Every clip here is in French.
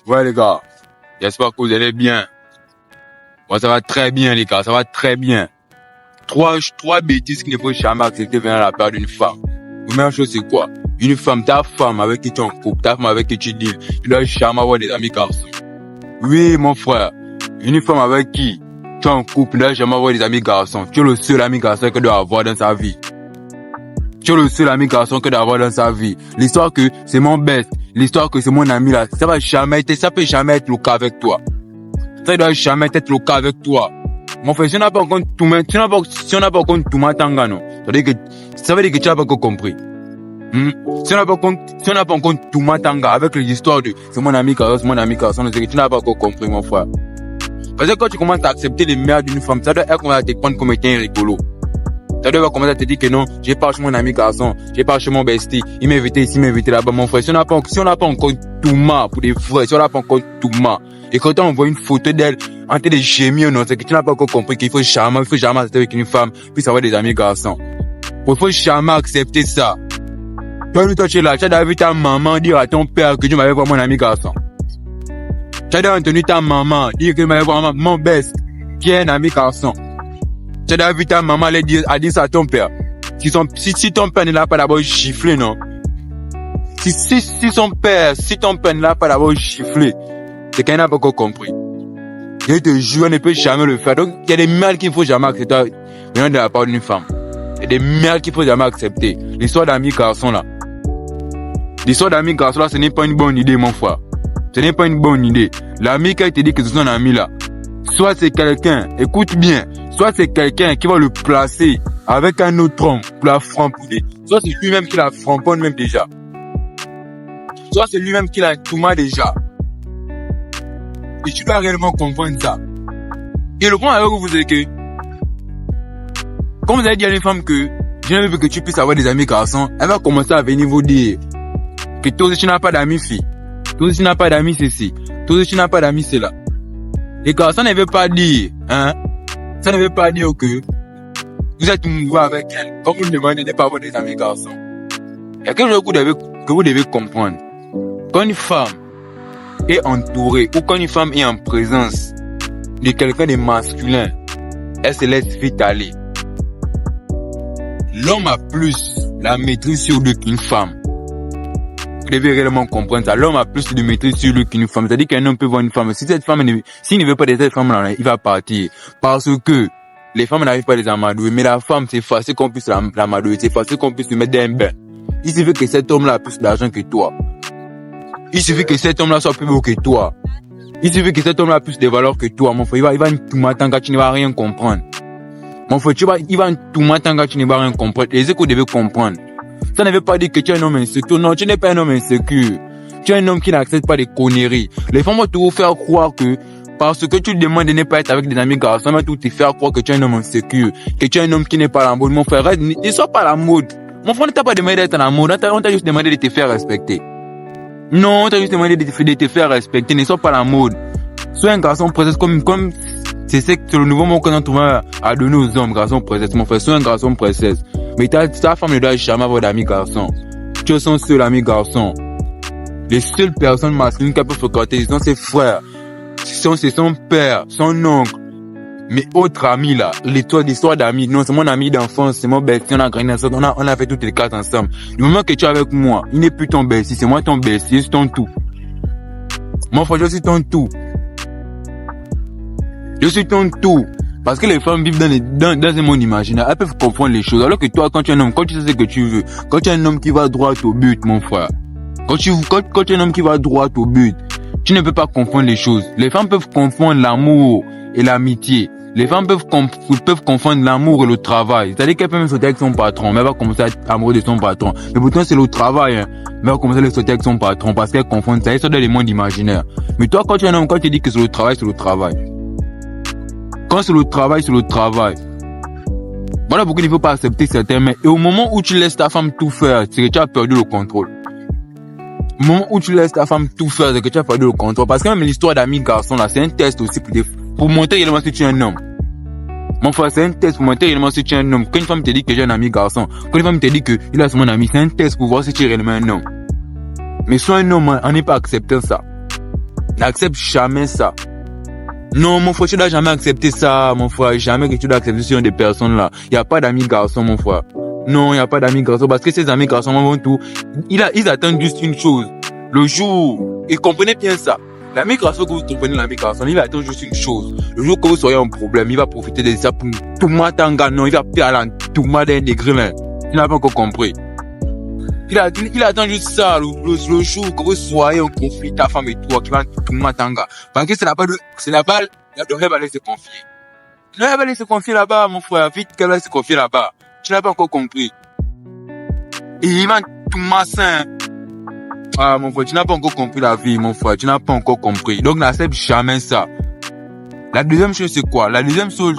Ouais les gars, j'espère que vous allez bien. Moi ça va très bien les gars, ça va très bien. Trois bêtises qu'il ne faut jamais accepter venant de la part d'une femme. La première chose c'est quoi? Une femme, ta femme avec qui tu es en couple, ta femme avec qui tu deals, tu dois jamais avoir des amis garçons. Oui mon frère, une femme avec qui tu es en couple, tu dois jamais avoir des amis garçons. Tu es le seul ami garçon que tu dois avoir dans sa vie. Tu es le seul ami garçon que d'avoir dans sa vie. L'histoire que c'est mon best, l'histoire que c'est mon ami là, ça peut jamais être le cas avec toi. Ça doit jamais être le cas avec toi. Mon frère, si on n'a pas encore tout matanga, non. Ça veut dire que tu n'as pas encore compris. Si on n'a pas encore tout matanga avec les histoires de c'est mon ami garçon, c'est que tu n'as pas encore compris, mon frère. Parce que quand tu commences à accepter les merdes d'une femme, ça doit être qu'on va te prendre comme étant rigolo. Ça doit commencer à te dire que non, j'ai pas chez mon ami garçon, j'ai pas chez mon bestie, il m'a invité ici, il m'a invité là-bas, mon frère. Si on n'a pas encore tout ma, pour des frères, si on n'a pas encore tout ma, et quand on voit une photo d'elle, en train de gémir, non, c'est que tu n'as pas encore compris qu'il faut jamais accepter avec une femme, puis avoir des amis garçons. Il faut jamais accepter ça. Toi, tu es là, tu as vu ta maman dire à ton père que tu m'avais voir mon ami garçon. Tu as entendu ta maman dire que tu m'avais voir mon best, qui est un ami garçon. Tu as vu ta maman aller dire ça à ton père. Si ton père ne l'a pas d'abord giflé, non? Si ton père ne l'a pas d'abord giflé, c'est qu'il n'a pas encore compris. Je te jure, on ne peut jamais le faire. Donc, il y a des merdes qu'il faut jamais accepter venant de la part d'une femme. Il y a des merdes qu'il faut jamais accepter. L'histoire d'amis garçons là. Ce n'est pas une bonne idée, mon frère. Ce n'est pas une bonne idée. L'ami qui a été dit que c'est son ami là. Soit c'est quelqu'un, écoute bien, soit c'est quelqu'un qui va le placer avec un autre homme pour la framponner. Soit c'est lui-même qui la framponne même déjà. Soit c'est lui-même qui la touma déjà. Et tu dois réellement comprendre ça. Et le point avec vous, c'est que, quand vous allez dire à une femme que, je ne veux que tu puisses avoir des amis garçons, elle va commencer à venir vous dire que toi aussi tu n'as pas d'amis filles. Toi aussi tu n'as pas d'amis ceci. Toi aussi tu n'as pas d'amis cela. Les gars, ça ne veut pas dire, ça ne veut pas dire que vous êtes nouveau avec elle. Comme vous me demandez de ne pas avoir des amis garçons. Il y a quelque chose que vous devez comprendre. Quand une femme est entourée ou quand une femme est en présence de quelqu'un de masculin, elle se laisse vite aller. L'homme a plus la maîtrise sur lui qu'une femme. Vous devez réellement comprendre ça. L'homme a plus de maîtrise sur lui qu'une femme. C'est-à-dire qu'un homme peut voir une femme. Si cette femme s'il ne veut pas de cette femme-là, il va partir. Parce que les femmes n'arrivent pas à les amadouer. Mais la femme, c'est facile qu'on puisse l'amadouer. C'est facile qu'on puisse se mettre dans un bain. Il suffit que cet homme-là ait plus d'argent que toi. Il suffit que cet homme-là soit plus beau que toi. Il suffit que cet homme-là ait plus de valeur que toi. Mon frère, il va tout m'attendre quand tu ne vas rien comprendre. Mon frère, il va tout m'attendre quand tu ne vas rien comprendre. Et c'est que vous devez comprendre. Ça ne veut pas dire que tu es un homme insécure. Non, tu n'es pas un homme insécure. Tu es un homme qui n'accepte pas des conneries. Les femmes vont te faire croire que, parce que tu demandes de ne pas être avec des amis garçons, elles vont te faire croire que tu es un homme insécure, que tu es un homme qui n'est pas à la mode. Mon frère, ne sois pas à la mode. Mon frère ne t'a pas demandé d'être à la mode. On t'a juste demandé de te faire respecter. Non, on t'a juste demandé de te faire respecter. Ne sois pas à la mode. Sois un garçon princesse comme c'est le nouveau mot qu'on a trouvé à donner aux hommes, garçon princesse. Mon frère, sois un garçon princesse. Mais ta femme ne doit jamais avoir d'amis garçons. Tu es son seul ami garçon. Les seules personnes masculines qu'elle peut fréquenter, ce sont ses frères. C'est son père, son oncle. Mais autres amis là, l'histoire d'amis, non, c'est mon ami d'enfance, c'est mon bestie, on a grandi ensemble, on a fait toutes les quatre ensemble. Du moment que tu es avec moi, il n'est plus ton bestie, c'est moi ton bestie, je suis ton tout. Mon frère, je suis ton tout. Je suis ton tout. Parce que les femmes vivent dans un monde imaginaire, elles peuvent confondre les choses. Alors que toi, quand tu es un homme, quand tu sais ce que tu veux, quand tu es un homme qui va droit au but, mon frère, quand tu es un homme qui va droit au but, tu ne peux pas confondre les choses. Les femmes peuvent confondre l'amour et l'amitié. Les femmes peuvent confondre l'amour et le travail. C'est-à-dire qu'elle peut même sauter avec son patron, mais elle va commencer à être amoureuse de son patron. Mais pourtant, c'est le travail, Mais elle va commencer à sauter avec son patron parce qu'elle confond ça. Ils sont dans les mondes imaginaires. Mais toi, quand tu es un homme, quand tu dis que c'est le travail, c'est le travail. Quand c'est le travail, c'est le travail. Voilà pourquoi il ne faut pas accepter certains mais et au moment où tu laisses ta femme tout faire, c'est que tu as perdu le contrôle. Au moment où tu laisses ta femme tout faire, c'est que tu as perdu le contrôle. Parce que même l'histoire d'amis garçons là, c'est un test aussi pour montrer réellement si tu es un homme. Mon frère, c'est un test pour montrer réellement si tu es un homme. Quand une femme te dit que j'ai un ami garçon, quand une femme te dit que il a son ami, c'est un test pour voir si tu es réellement un homme. Mais sois un homme, on n'est pas acceptant ça. N'accepte jamais ça. Non, mon frère, tu dois jamais accepter ça, mon frère. Jamais que tu dois accepter ce genre de personnes là. Il y a pas d'amis garçons, mon frère. Non, il y a pas d'amis garçons parce que ces amis garçons vont tout. Ils attendent juste une chose. Le jour, et comprenez bien ça. L'ami garçon que vous comprenez, l'ami garçon, il attend juste une chose. Le jour que vous soyez en problème, il va profiter de ça pour tout le monde en gagnant. Il va faire tout le monde intégrer là. Il n'a pas encore compris. Il attend juste ça, le jour que vous soyez en conflit, ta femme et toi, qui va tout le monde en gagnant. Parce que c'est la balle, elle va aller se confier. Elle va aller se confier là-bas, mon frère. Vite qu'elle va se confier là-bas. Tu n'as pas encore compris. Et il va tout massin. Ah, mon frère, tu n'as pas encore compris la vie, mon frère. Tu n'as pas encore compris. Donc, n'accepte jamais ça. La deuxième chose, c'est quoi? La deuxième chose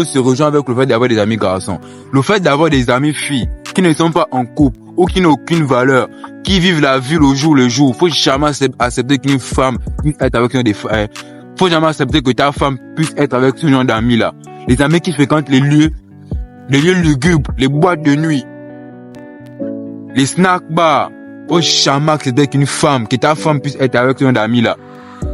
se rejoint avec le fait d'avoir des amis garçons. Le fait d'avoir des amis filles qui ne sont pas en couple ou qui n'ont aucune valeur, qui vivent la vie le jour. Faut jamais accepter qu'une femme puisse être avec des frères. Faut jamais accepter que ta femme puisse être avec ce genre d'amis là. Les amis qui fréquentent les lieux lugubres, les boîtes de nuit, les snack bars. Faut jamais accepter qu'une femme, que ta femme puisse être avec ce genre d'amis là.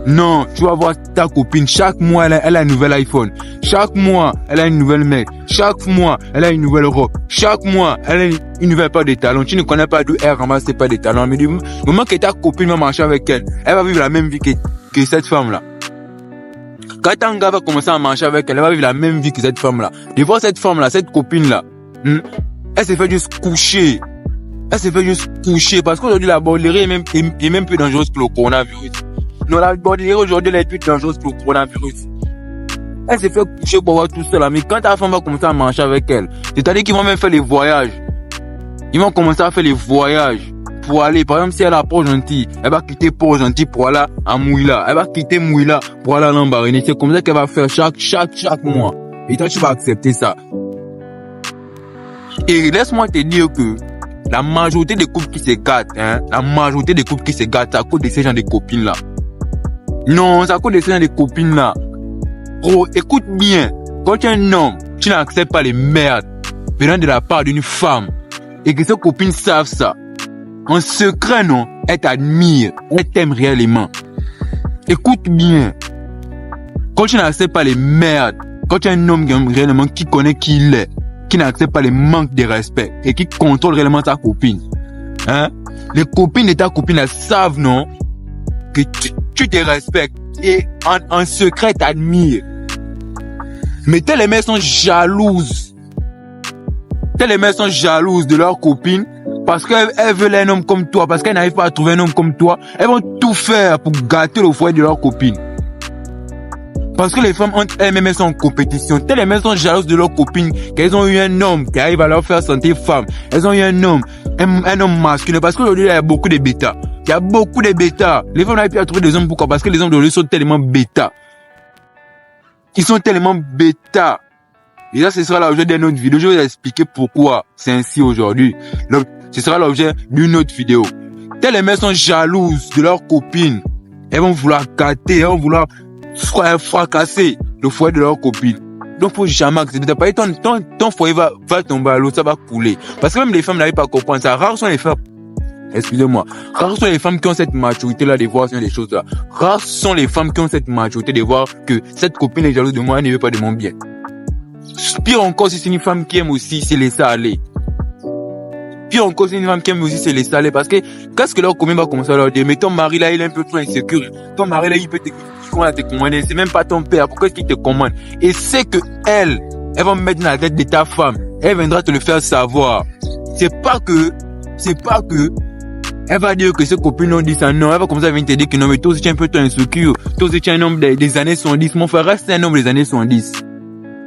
Non, tu vas voir ta copine, chaque mois elle a un nouvel iPhone, chaque mois elle a une nouvelle mec, chaque mois elle a une nouvelle robe, chaque mois elle a une nouvelle paire de talons. Tu ne connais pas d'où elle ramasse ses paires de talons, mais du moment que ta copine va marcher avec elle va vivre la même vie que cette femme là. Quand un gars va commencer à marcher avec elle va vivre la même vie que cette femme là. De voir cette femme là, cette copine là, elle s'est fait juste coucher. Parce qu'aujourd'hui la borderie est même plus dangereuse que le coronavirus. Non, la borderie aujourd'hui elle est plus dangereuse que le coronavirus. Elle s'est fait coucher pour voir tout seul, mais quand ta femme va commencer à marcher avec elle, c'est-à-dire qu'ils vont même faire les voyages. Ils vont commencer à faire les voyages pour aller, par exemple, si elle a Port-Gentil, elle va quitter Port-Gentil pour aller à Mouila. Elle va quitter Mouila pour aller à Lambaréné. C'est comme ça qu'elle va faire chaque mois. Et toi, tu vas accepter ça. Et laisse-moi te dire que la majorité des couples qui se gâtent, c'est à cause de ces gens de copines là. Non, c'est à cause de ces gens de copines là. Bro, écoute bien. Quand tu es un homme, tu n'acceptes pas les merdes venant de la part d'une femme et que ces copines savent ça. En secret, non, elle t'admire, elle t'aime réellement. Écoute bien. Quand tu n'acceptes pas les merdes, quand tu es un homme réellement qui connaît qui il est, qui n'accepte pas les manques de respect et qui contrôle réellement ta copine. Les copines de ta copine, elles savent, non, que tu te respectes et en secret t'admires. Mais telles mecs sont jalouses. De leur copine parce qu'elles veulent un homme comme toi, parce qu'elles n'arrivent pas à trouver un homme comme toi. Elles vont tout faire pour gâter le foyer de leur copine. Parce que les femmes entre elles-mêmes elles sont en compétition. Telles mecs sont jalouses de leur copine qu'elles ont eu un homme qui arrive à leur faire sentir femme. Elles ont eu un homme masculin. Parce qu'aujourd'hui il y a beaucoup de bêtas. Les femmes n'arrivent plus à trouver des hommes. Pourquoi? Parce que les hommes d'aujourd'hui sont tellement bêtas. Ils sont tellement bêtas. Et là, ce sera l'objet d'une autre vidéo. Je vais vous expliquer pourquoi c'est ainsi aujourd'hui. Ce sera l'objet d'une autre vidéo. Telles mecs sont jalouses de leur copine. Elles vont vouloir gâter, elles vont vouloir fracasser le foyer de leur copine. Donc, faut jamais accepter. Ton foyer va tomber à l'eau, ça va couler. Parce que même les femmes n'arrivent pas à comprendre ça. Rares sont les femmes. Excusez-moi. Rares sont les femmes qui ont cette maturité-là de voir des choses-là. Rares sont les femmes qui ont cette maturité de voir que cette copine est jalouse de moi, elle ne veut pas de mon bien. Pire encore, si c'est une femme qui aime aussi se laisser aller. Parce que, qu'est-ce que leur commune va commencer à leur dire? Mais ton mari là, il est un peu trop insécure. Ton mari là, il peut te commander. C'est même pas ton père. Pourquoi est-ce qu'il te commande? Et c'est que elle va me mettre dans la tête de ta femme. Elle viendra te le faire savoir. C'est pas que, elle va dire que ses copines ont dit ça. Non, elle va commencer à venir te dire que non, mais toi aussi tu es un peu trop insécure. Toi aussi tu es un homme des années 70. Mon frère, reste un homme des années 70.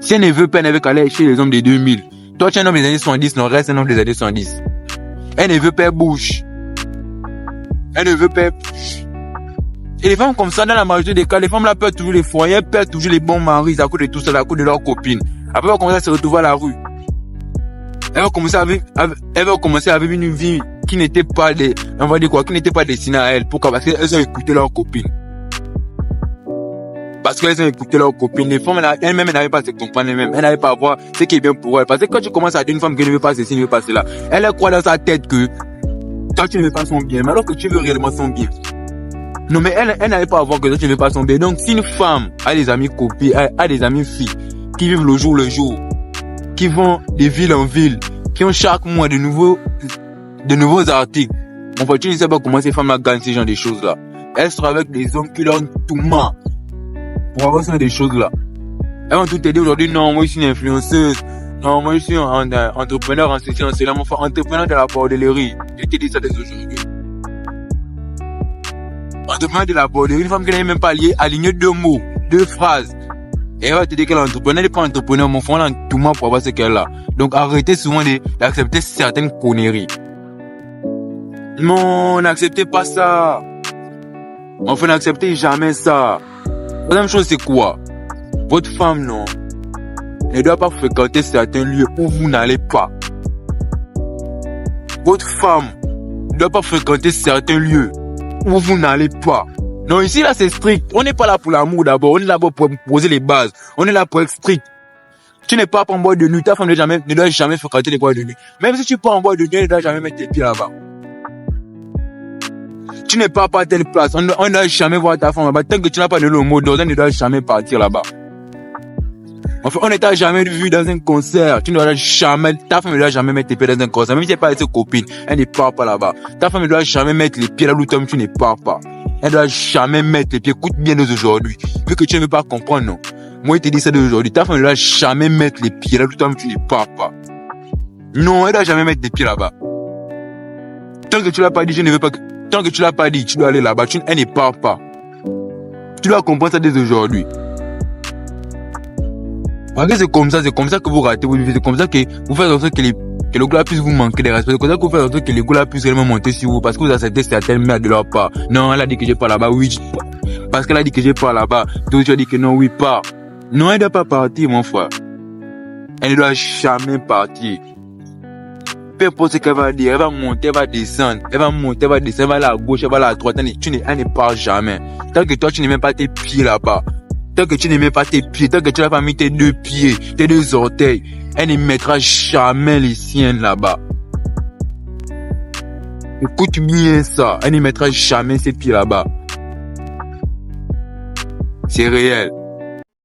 Si elle ne veut pas, elle veut aller chez les hommes des 2000. Toi, tu es un homme des années 70, non, reste un homme des années 70. Elle ne veut pas bouge. Et les femmes comme ça, dans la majorité des cas, les femmes là perdent toujours les foyers, perdent toujours les bons maris à cause de tout ça, à cause de leurs copines. Après, elle va commencer à se retrouver à la rue. Elle va commencer à vivre une vie qui n'était pas qui n'était pas destinée à elle. Pourquoi? Parce qu'elles ont écouté leurs copines. Les femmes, elles-mêmes, n'arrivent pas à se comprendre elles-mêmes. Elles n'arrivent pas à voir ce qui est bien pour elles. Parce que quand tu commences à dire une femme qui ne veut pas ceci, ne veut pas cela, elle croit dans sa tête que toi, tu ne veux pas son bien, mais alors que tu veux réellement son bien. Non, mais elle n'allait pas avoir que toi, tu ne veux pas son bien. Donc, si une femme a des amis copines, a des amis filles, qui vivent le jour, qui vont de ville en ville, qui ont chaque mois de nouveaux articles, mon frère, tu ne sais pas comment ces femmes-là gagnent ces genre de choses-là. Elles sont avec des hommes qui leur ont tout mal pour avoir ce genre de choses-là. Elles vont tout t'aider aujourd'hui. Non, moi, je suis une influenceuse. Non, moi, je suis un entrepreneur en ceci, en cela. Mon frère, entrepreneur de la bordellerie. Je te dis ça dès aujourd'hui. Entrepreneur de la bordellerie, une femme qui n'avait même pas aligné 2 mots, 2 phrases. Et elle va te dire qu'elle est entrepreneur, elle n'est pas entrepreneur, mon frère, elle a tout le monde pour avoir ce qu'elle a. Donc arrêtez souvent d'accepter certaines conneries. Non, n'acceptez pas ça. Enfin, n'acceptez jamais ça. La deuxième chose, c'est quoi? Votre femme, non, ne doit pas fréquenter certains lieux où vous n'allez pas. Votre femme ne doit pas fréquenter certains lieux où vous n'allez pas. Non, ici, là, c'est strict. On n'est pas là pour l'amour d'abord. On est là pour poser les bases. On est là pour être strict. Tu n'es pas en boîte de nuit. Ta femme ne doit jamais fréquenter les boîtes de nuit. Même si tu pars en boîte de nuit, elle ne doit jamais mettre tes pieds là-bas. Tu n'es pas à telle place. On ne doit jamais voir ta femme là-bas. Tant que tu n'as pas de le mot d'ordre, elle ne doit jamais partir là-bas. Enfin, on ne t'a jamais vu dans un concert. Ta femme ne doit jamais mettre tes pieds dans un concert. Même si tu n'es pas avec ses copines, elle ne part pas là-bas. Ta femme ne doit jamais mettre les pieds là où toi tu ne pars pas. Elle ne doit jamais mettre les pieds. Écoute bien aujourd'hui. Vu que tu ne veux pas comprendre, non. Moi, je te dis ça d'aujourd'hui. Ta femme ne doit jamais mettre les pieds là où toi tu ne pars pas. Non, elle ne doit jamais mettre les pieds là-bas. Tant que tu l'as pas dit, je ne veux pas que... Tant que tu l'as pas dit, tu dois aller là-bas. Elle ne part pas. Tu dois comprendre ça dès aujourd'hui. Parce que c'est comme ça que vous ratez votre vie. C'est comme ça que vous faites en sorte que le gars puisse vous manquer de respect. C'est comme ça que vous faites en sorte que le gars puisse réellement monter sur vous. Parce que vous acceptez certaines merdes de leur part. Non, elle a dit que j'ai pas là-bas. Oui, parce qu'elle a dit que j'ai pas là-bas. Donc tu as dit que non, oui, pas. Non, elle ne doit pas partir, mon frère. Elle ne doit jamais partir. Peu importe ce qu'elle va dire, elle va monter, elle va descendre. Elle va monter, elle va descendre, elle va à la gauche, elle va à la droite. Elle ne part jamais. Tant que toi, tu n'es même pas tes pieds là-bas. Tant que tu ne mets pas tes pieds, tant que tu n'as pas mis tes 2 pieds, tes 2 orteils, elle ne mettra jamais les siennes là-bas. Écoute bien ça, elle ne mettra jamais ses pieds là-bas. C'est réel.